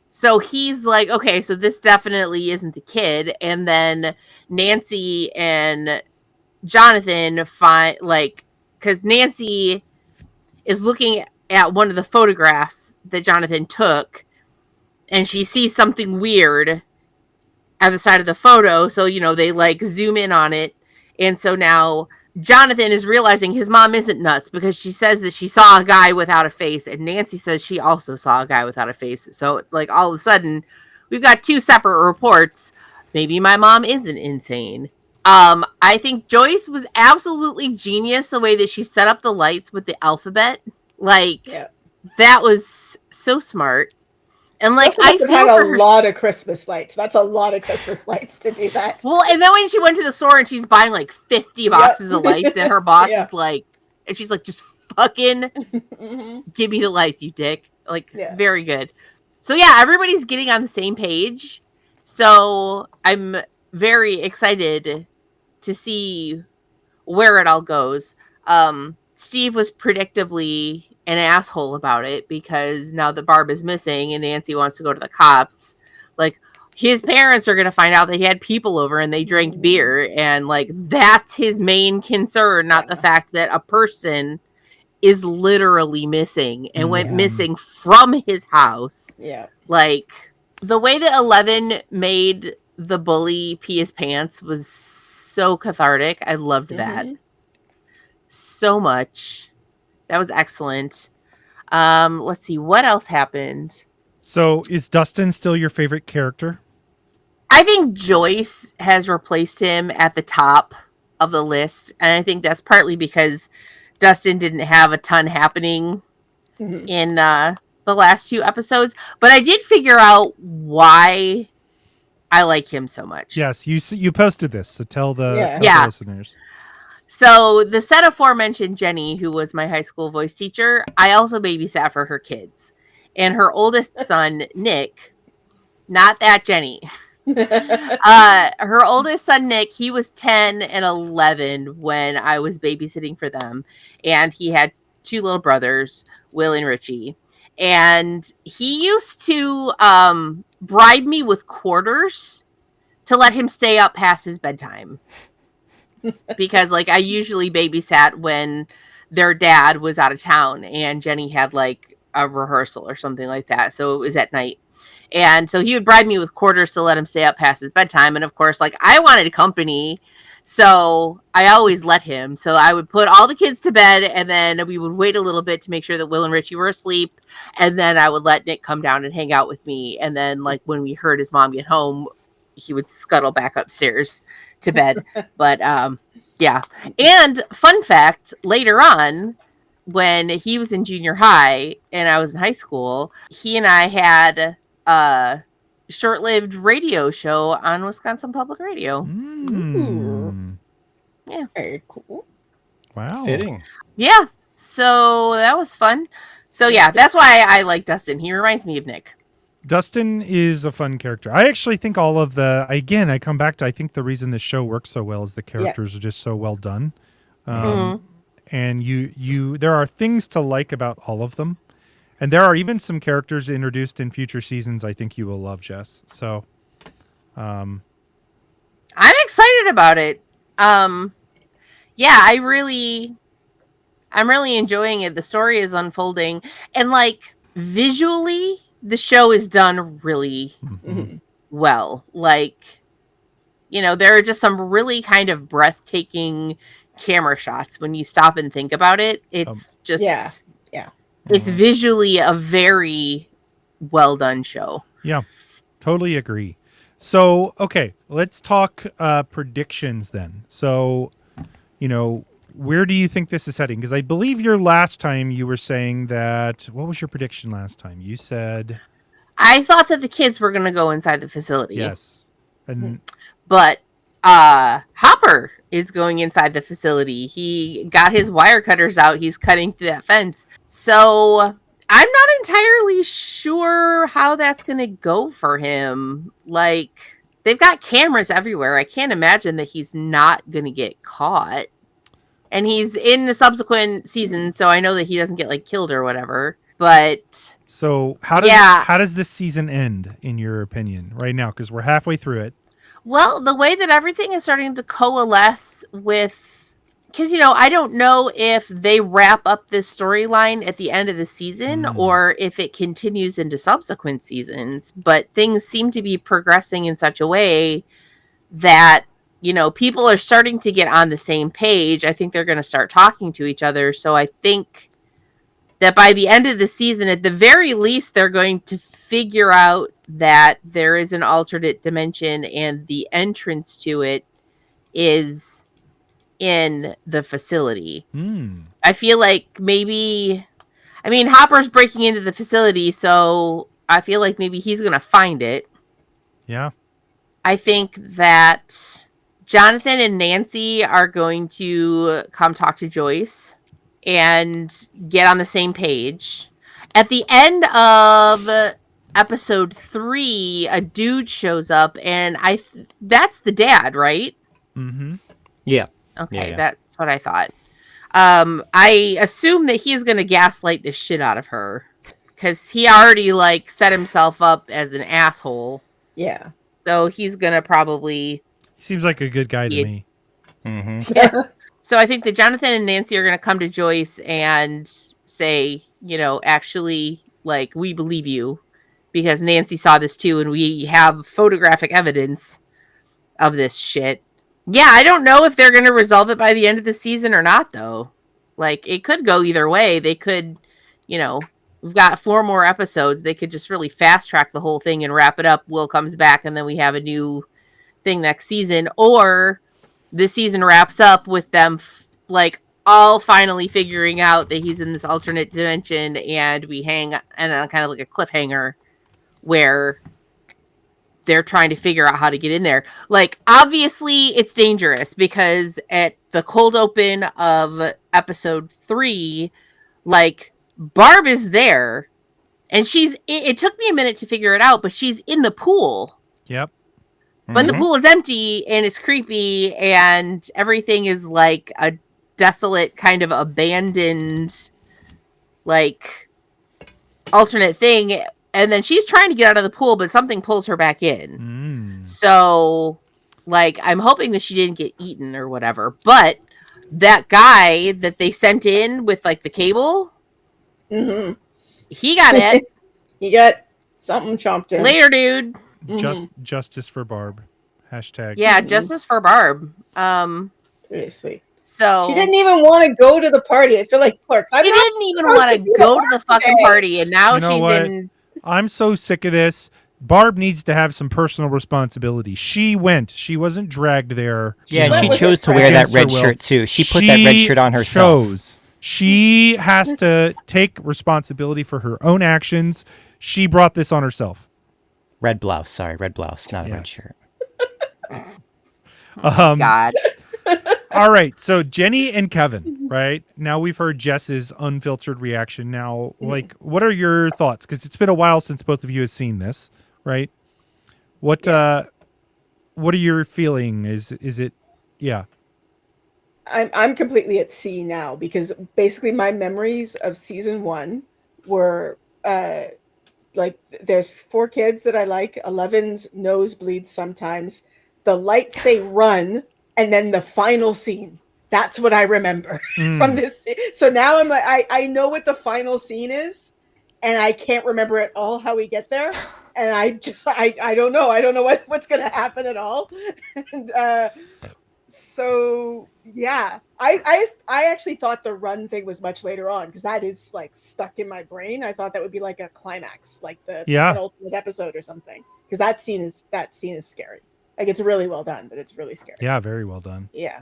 so he's like, okay, so this definitely isn't the kid. And then Nancy and Jonathan because Nancy is looking at one of the photographs that Jonathan took, and she sees something weird at the side of the photo. So, they like zoom in on it. And so now Jonathan is realizing his mom isn't nuts because she says that she saw a guy without a face, and Nancy says she also saw a guy without a face. So, like, all of a sudden, we've got two separate reports. Maybe my mom isn't insane. I think Joyce was absolutely genius the way that she set up the lights with the alphabet. Like, that was so smart. And like, I feel had a lot of Christmas lights. That's a lot of Christmas lights to do that. Well, and then when she went to the store and she's buying like 50 boxes of lights, and her boss is like, and she's like, just fucking give me the lights, you dick. Like, very good. So yeah, everybody's getting on the same page. So I'm very excited to see where it all goes. Steve was predictably an asshole about it because now that Barb is missing and Nancy wants to go to the cops, like, his parents are going to find out that he had people over and they drank beer, and like, that's his main concern, not the fact that a person is literally missing and went missing from his house. Like, the way that 11 made the bully pee his pants was so cathartic. I loved that so much. That was excellent. Let's see, what else happened? So is Dustin still your favorite character? I think Joyce has replaced him at the top of the list. And I think that's partly because Dustin didn't have a ton happening in the last two episodes. But I did figure out why I like him so much. Yes, you posted this, so tell the listeners. So the said aforementioned Jenny, who was my high school voice teacher, I also babysat for her kids. And her oldest son, Nick, not that Jenny. Her oldest son, Nick, he was 10 and 11 when I was babysitting for them. And he had two little brothers, Will and Richie. And he used to bribe me with quarters to let him stay up past his bedtime. Because like, I usually babysat when their dad was out of town and Jenny had like a rehearsal or something like that. So it was at night. And so he would bribe me with quarters to let him stay up past his bedtime. And of course, like, I wanted company. So I always let him. So I would put all the kids to bed, and then we would wait a little bit to make sure that Will and Richie were asleep. And then I would let Nick come down and hang out with me. And then, like, when we heard his mom get home, he would scuttle back upstairs to bed. But yeah. And fun fact, later on, when he was in junior high and I was in high school, he and I had a short-lived radio show on Wisconsin Public Radio. Ooh. Yeah. Very cool. Wow. Fitting. Yeah. So that was fun. So yeah, that's why I like Dustin. He reminds me of Nick. Dustin is a fun character. I actually think all of I come back to, I think the reason this show works so well is the characters are just so well done. And there are things to like about all of them. And there are even some characters introduced in future seasons I think you will love, Jess. So I'm excited about it. Yeah, I'm really enjoying it. The story is unfolding, and like, visually, the show is done really well. Like, there are just some really kind of breathtaking camera shots when you stop and think about it. It's just it's visually a very well done show. Yeah, totally agree. So, okay, let's talk predictions then. So, where do you think this is heading? Because I believe last time you were saying that, what was your prediction last time? You said... I thought that the kids were going to go inside the facility. Yes. But Hopper is going inside the facility. He got his wire cutters out. He's cutting through that fence. So I'm not entirely sure how that's going to go for him. Like, they've got cameras everywhere. I can't imagine that he's not going to get caught. And he's in the subsequent season, so I know that he doesn't get like killed or whatever. But so how does this season end, in your opinion, right now? Because we're halfway through it. Well, the way that everything is starting to coalesce with, because, I don't know if they wrap up this storyline at the end of the season or if it continues into subsequent seasons, but things seem to be progressing in such a way that, people are starting to get on the same page. I think they're going to start talking to each other. So I think that by the end of the season, at the very least, they're going to figure out that there is an alternate dimension and the entrance to it is in the facility. I feel like maybe, Hopper's breaking into the facility, so I feel like maybe he's going to find it. Yeah. I think that Jonathan and Nancy are going to come talk to Joyce and get on the same page. At the end of episode 3, a dude shows up, and that's the dad, right? Mm-hmm. Yeah. Okay, Yeah. That's what I thought. I assume that he's going to gaslight the shit out of her because he already set himself up as an asshole. Yeah. So he's going to probably... He seems like a good guy to me. Mm-hmm. Yeah. So I think that Jonathan and Nancy are going to come to Joyce and say, actually, we believe you because Nancy saw this too, and we have photographic evidence of this shit. Yeah, I don't know if they're going to resolve it by the end of the season or not, though. It could go either way. They could, we've got 4 more episodes. They could just really fast track the whole thing and wrap it up. Will comes back, and then we have a new thing next season. Or this season wraps up with them all finally figuring out that he's in this alternate dimension, and we hang and on kind of like a cliffhanger where they're trying to figure out how to get in there. Obviously it's dangerous because at the cold open of episode 3, Barb is there and it took me a minute to figure it out, but she's in the pool. Yep. But the pool is empty and it's creepy and everything is like a desolate kind of abandoned alternate thing. And then she's trying to get out of the pool, but something pulls her back in. So I'm hoping that she didn't get eaten or whatever. But that guy that they sent in with the cable, he got it. He got something chomped in. Later, dude. Justice for Barb. Hashtag. Yeah, justice for Barb. Seriously. So she didn't even want to go to the party. I feel like Clerks. She didn't even want to go to the fucking party, and now she's in. I'm so sick of this. Barb needs to have some personal responsibility. She went. She wasn't dragged there. Yeah, and she chose to wear that red shirt too. She put that red shirt on herself. She has to take responsibility for her own actions. She brought this on herself. Red blouse. Sorry, red blouse, not a red shirt. God. All right, so Jenny and Kevin, right? Now we've heard Jess's unfiltered reaction. Now, what are your thoughts? Because it's been a while since both of you have seen this, right? What are your feeling? Is it, yeah? I'm completely at sea now because basically my memories of season 1 were there's 4 kids that I like. 11's nose bleeds sometimes. The lights say run. And then the final scene. That's what I remember from this. So now I'm I know what the final scene is, and I can't remember at all how we get there. And I don't know. I don't know what's going to happen at all. And so yeah, I actually thought the run thing was much later on because that is stuck in my brain. I thought that would be a climax, the penultimate episode or something. Because that scene is scary. It's really well done, but it's really scary. Yeah, very well done. Yeah.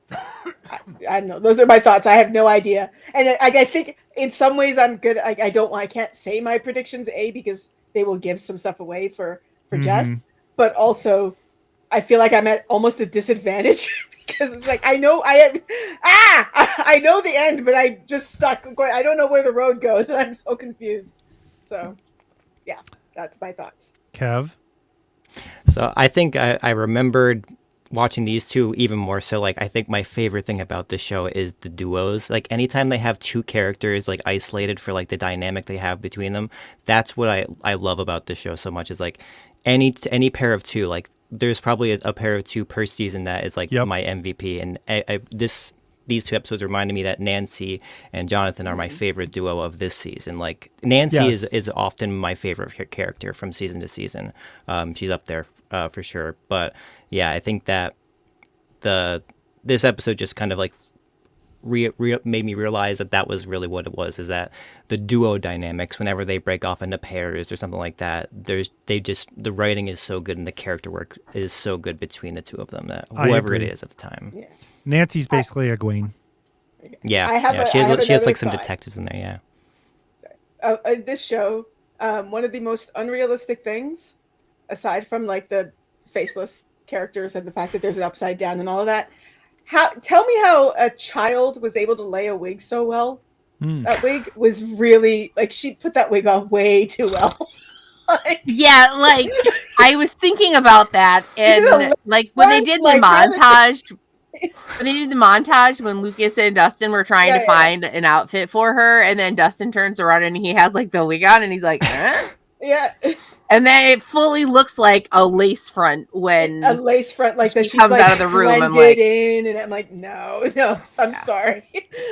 I don't know. Those are my thoughts. I have no idea. And I think in some ways I'm good. I can't say my predictions, because they will give some stuff away for Jess. But also, I feel like I'm at almost a disadvantage because it's I know I know the end, but I just stuck. I don't know where the road goes, and I'm so confused. So, yeah, that's my thoughts. Kev? So I think I remembered watching these two even more so. I think my favorite thing about this show is the duos. Anytime they have 2 characters isolated for the dynamic they have between them, that's what I love about this show so much is any pair of 2, there's probably a pair of two per season that is like Yep. my MVP, and these two episodes reminded me that Nancy and Jonathan are my favorite duo of this season. Like Nancy Yes. is often my favorite character from season to season. She's up there for sure. But yeah, I think that this episode just kind of like made me realize that was really what it was, is that the duo dynamics, whenever they break off into pairs or something like that, the writing is so good and the character work is so good between the two of them, that whoever it agree. is at the time. Yeah. Nancy's basically a Gwen. Yeah, I have she has another like some thought. detectives in there. This show, one of the most unrealistic things, aside from like the faceless characters and the fact that there's an upside down and all of that. Tell me how a child was able to lay a wig so well. That wig was really like, she put that wig on way too well. Yeah, like I was thinking about that, and like when they did the montage. When they did the montage, when Lucas and Dustin were trying to find an outfit for her, and then Dustin turns around and he has like the wig on, and he's like, "Huh?" Yeah. And then it fully looks like a lace front when a lace front, like that she she's comes like out of the room. I'm blended like, in, and I'm like, no, I'm sorry.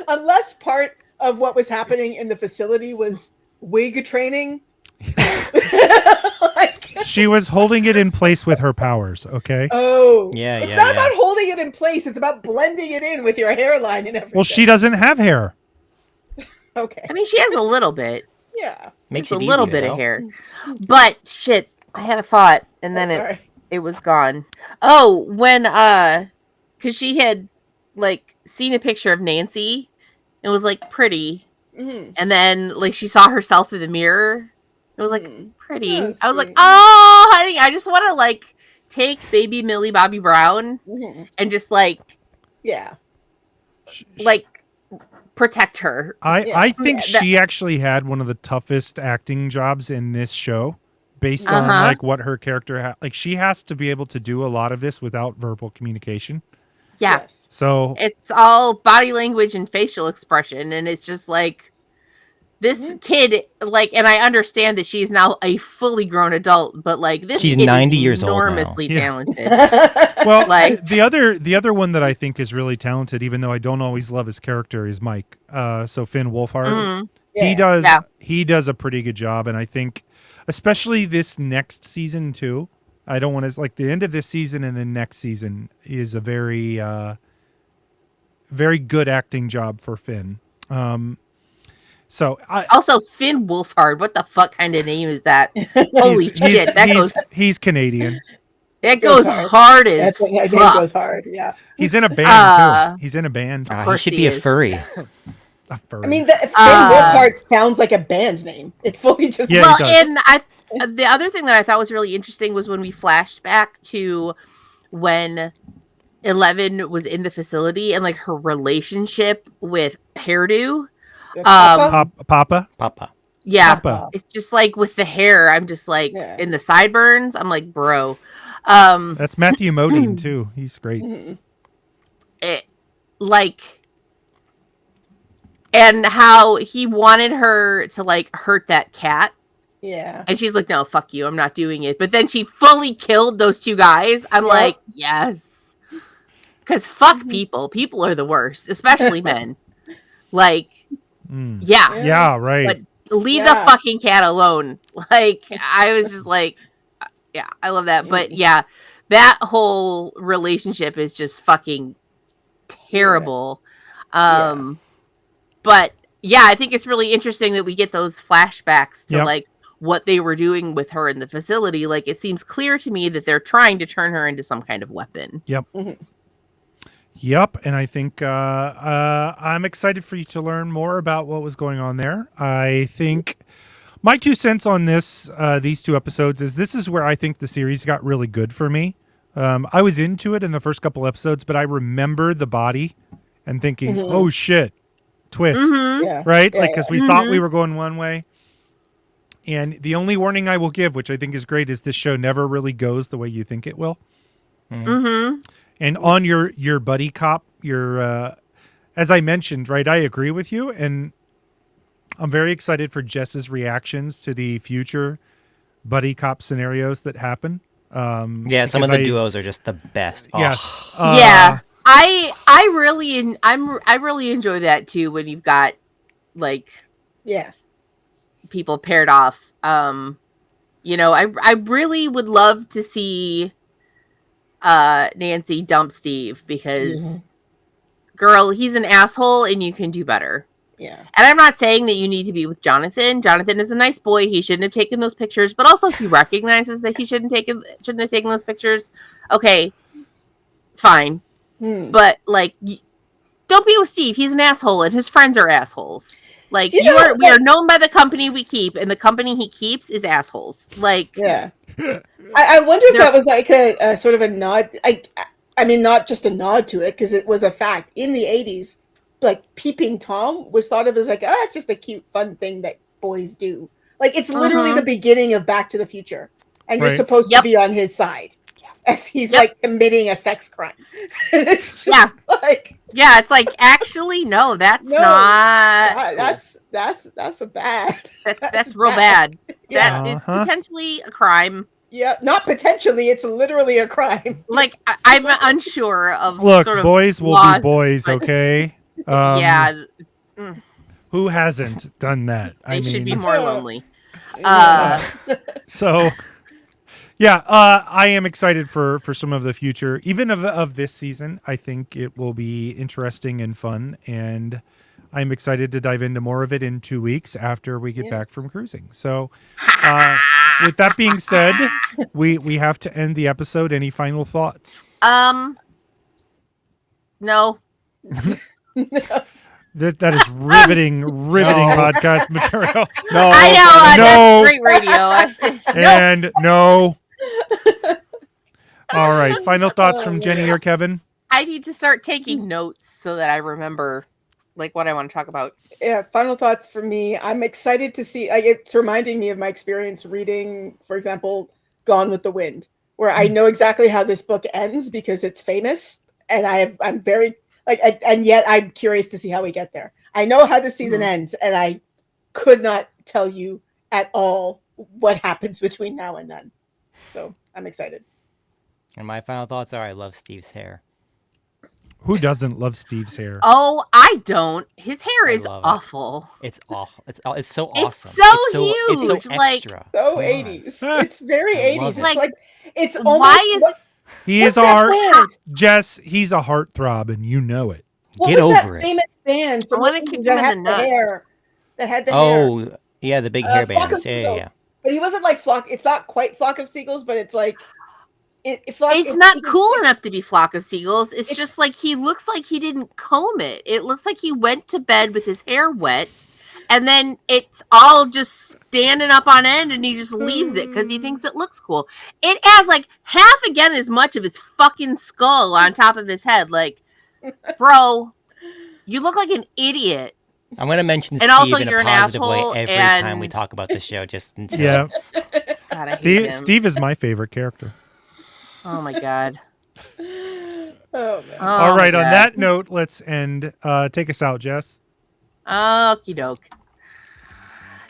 Unless part of what was happening in the facility was wig training. She was holding it in place with her powers, okay? Oh. Yeah, It's not about holding it in place. It's about blending it in with your hairline and everything. Well, she doesn't have hair. Okay. I mean, she has a little bit. Yeah. Makes Just it a little easy, bit though. of hair. But shit, I had a thought, and then it was gone. Oh, when because she had like seen a picture of Nancy, it was like pretty, and then like she saw herself in the mirror. It was like pretty. Oh, I was like, sweet. oh, honey, I just want to like take baby Millie Bobby Brown and just like protect her. I think she actually had one of the toughest acting jobs in this show, based on like what her character like she has to be able to do a lot of this without verbal communication. Yeah. Yes. So it's all body language and facial expression, and it's just like this kid, like, and I understand that she's now a fully grown adult, but like this she's kid 90 is years old now. enormously talented. Well, like the other one that I think is really talented, even though I don't always love his character, is Mike. So Finn Wolfhard. He does a pretty good job, and I think especially this next season too. I don't want to like the end of this season and the next season is a very very good acting job for Finn. So also Finn Wolfhard, what the fuck kind of name is that? Holy shit, he's Canadian. It goes hard as fuck. That name goes hard. Yeah. He's in a band too. He's in a band. He should be a furry. A furry. I mean, Finn Wolfhard sounds like a band name. It fully just and the other thing that I thought was really interesting was when we flashed back to when 11 was in the facility and like her relationship with Hairdo. Papa. Yeah. Papa. It's just like with the hair, I'm just like in the sideburns, I'm like, bro. That's Matthew Modine too. He's great. And how he wanted her to like hurt that cat. Yeah. And she's like, no, fuck you. I'm not doing it. But then she fully killed those two guys. I'm like, yes. Because fuck people. People are the worst, especially men. Like, Yeah, right. But leave the fucking cat alone. Like, I was just like, yeah, I love that. But yeah, that whole relationship is just fucking terrible. But yeah, I think it's really interesting that we get those flashbacks to like what they were doing with her in the facility. Like, it seems clear to me that they're trying to turn her into some kind of weapon. Yep. Yep. And I think I'm excited for you to learn more about what was going on there. I think my 2 cents on these 2 episodes is this is where I think the series got really good for me. I was into it in the first couple episodes, but I remember the body and thinking, oh shit, twist, right? Because we thought we were going one way. And the only warning I will give, which I think is great, is this show never really goes the way you think it will. And on your buddy cop, as I mentioned, right, I agree with you. And I'm very excited for Jess's reactions to the future buddy cop scenarios that happen. Yeah, some of the duos are just the best. Yes. Yeah. I really enjoy that too when you've got like people paired off. You know, I really would love to see Nancy dump Steve because girl, he's an asshole and you can do better. Yeah. And I'm not saying that you need to be with Jonathan. Jonathan is a nice boy. He shouldn't have taken those pictures, but also if he recognizes that he shouldn't have taken those pictures, okay, fine. But like, don't be with Steve. He's an asshole and his friends are assholes. Like we are known by the company we keep, and the company he keeps is assholes. Like, yeah. I wonder if that was like a sort of a nod. I mean, not just a nod to it, because it was a fact. In the 80s, like, peeping Tom was thought of as like, it's just a cute, fun thing that boys do. Like, it's literally the beginning of Back to the Future. And you're supposed to be on his side as he's, like, committing a sex crime. It's just like... Yeah, it's like, actually, no, that's not... That's a bad... That's real bad. That is potentially a crime. Yeah, not potentially. It's literally a crime. Like, I'm unsure of sort of boys will laws, be boys, okay? Who hasn't done that? They should be more lonely. So, yeah, I am excited for some of the future, even of this season. I think it will be interesting and fun, and I'm excited to dive into more of it in 2 weeks after we get back from cruising. So, with that being said, we have to end the episode. Any final thoughts? No. That is riveting podcast material. No, I know. That's great radio. And no. All right. Final thoughts from Jenny or Kevin? I need to start taking notes so that I remember like what I want to talk about. Yeah, final thoughts from me. I'm excited to see, like, it's reminding me of my experience reading, for example, Gone with the Wind, where I know exactly how this book ends because it's famous, and I'm very like, and yet I'm curious to see how we get there. I know how the season ends, and I could not tell you at all what happens between now and then. So I'm excited. And my final thoughts are: I love Steve's hair. Who doesn't love Steve's hair? Oh, I don't. His hair is awful. It's awful. It's so awesome. It's so huge. It's so extra. Like, so 80s. It's very 80s. It's like it's almost. Why is it? He is our Jess. He's a heartthrob, and you know it. Get over it. Famous band from that had the hair. That had the hair. Oh, yeah, the big hair band. Yeah. But he wasn't like Flock. It's not quite Flock of Seagulls, but it's like. It's not cool enough to be Flock of Seagulls. It's just like he looks like he didn't comb it. It looks like he went to bed with his hair wet, and then it's all just standing up on end, and he just leaves it because he thinks it looks cool. It adds like half again as much of his fucking skull on top of his head. Like, bro, you look like an idiot. I'm going to mention Steve also, in a positive way every time we talk about the show. Just until God, Steve is my favorite character. Oh my god. Oh man. All right, on that note, let's end. Take us out, Jess. Okie doke.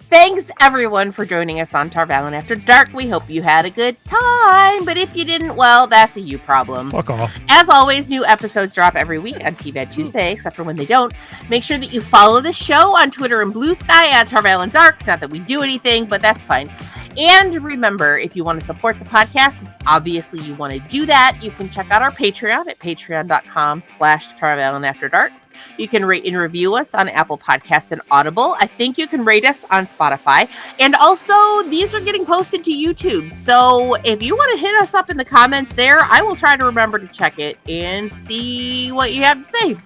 Thanks everyone for joining us on Tar Valon After Dark. We hope you had a good time, but if you didn't, well, that's a you problem. Fuck off. As always, new episodes drop every week on TVAD Tuesday, except for when they don't. Make sure that you follow the show on Twitter and Blue Sky at Tar Valon Dark. Not that we do anything, but that's fine. And remember, if you want to support the podcast, obviously you want to do that, you can check out our Patreon at patreon.com/Tar Valon After Dark. You can rate and review us on Apple Podcasts and Audible. I think you can rate us on Spotify. And also, these are getting posted to YouTube. So if you want to hit us up in the comments there, I will try to remember to check it and see what you have to say.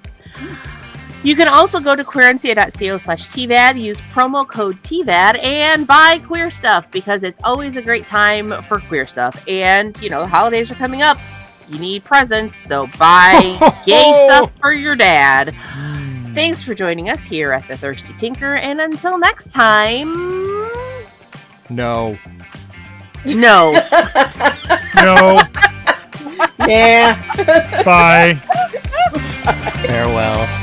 You can also go to queerencia.co/TVAD, use promo code TVAD, and buy queer stuff because it's always a great time for queer stuff. And, you know, the holidays are coming up. You need presents, so buy gay stuff for your dad. Thanks for joining us here at The Thirsty Tinker, and until next time... No. No. Yeah. Bye. Farewell.